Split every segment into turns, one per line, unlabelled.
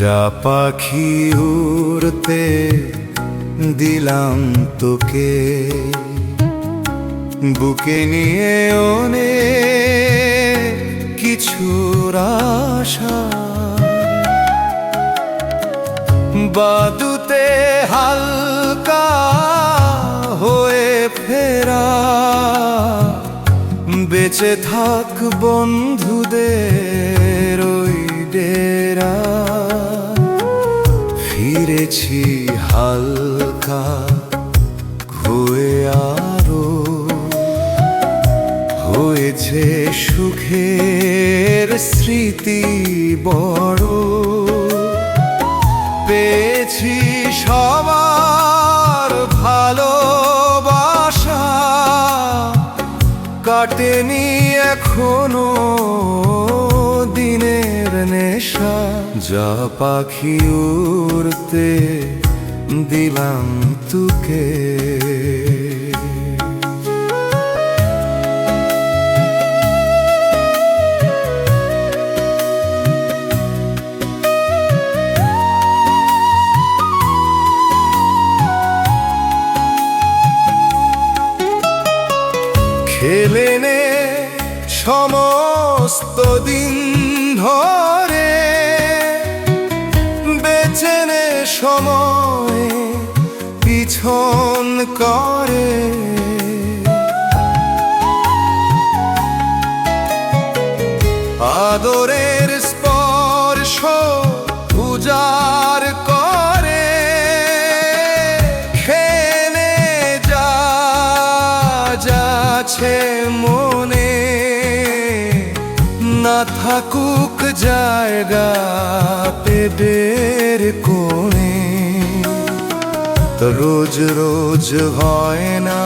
যা পাখি উড়তে দিলাম তোকে, বুকে নিয়ে অনেক কিছুর আশা। বাদুতে হালকা হয়ে ফেরা, বেঁচে থাক বন্ধুদের ওই ডেরা। ফিরেছি হালকা হয়ে, আরো হয়েছে সুখের স্মৃতি বড়। পেয়েছি সবার ভালোবাসা, কাটেনি এখনো দিনের নেশা। যা পাখি উড়তে দিলাম তোকে, খেলে নে সমস্ত দিন ধরে, বেছে নে সময় পিছন করে। আদরের স্পর্শ উজাড় করে, খেলে যা যাচ্ছে মনে। না থাকুক জায়গা পেটের কোণে, রোজ রোজ হয় না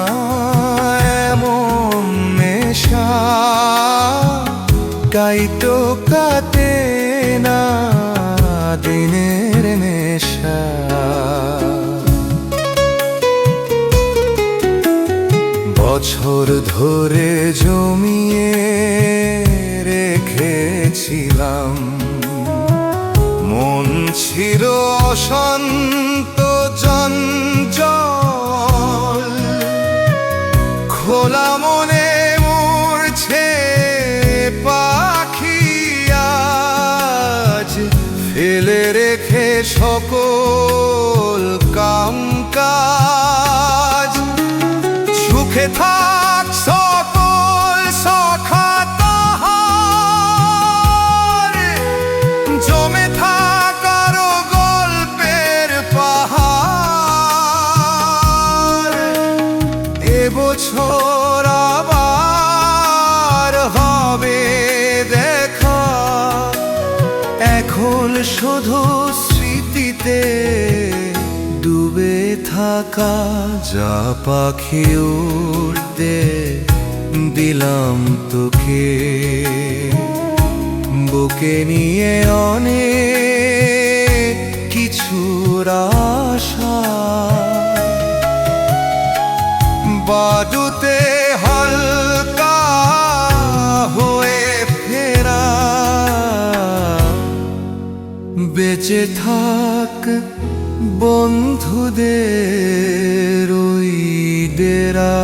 এমন নেশা। কাইটো কাটে না দিনের নেশা। বছর ধরে জমিয়ে রেখেছিলাম, মন ছিল অশান্ত চঞ্চল। খোলা মনে উড়ছে পাখি আজ, ফেলে রেখে সকল কাম কাজ। সুখে থাক সকল সখা তাহার, জমে থাক আরো গল্পের পাহাড়। এবছর আবার হবে দেখা, এখন শুধু স্মৃতিতে ডুবে থাকা। যা পাখি উড়তে দিলাম তোকে, বুকে নিয়ে অনেক কিছুর আশা। বাদুতে হালকা হয়ে ফেরা, বেঁচে থাক বন্ধুদের ওই ডেরা।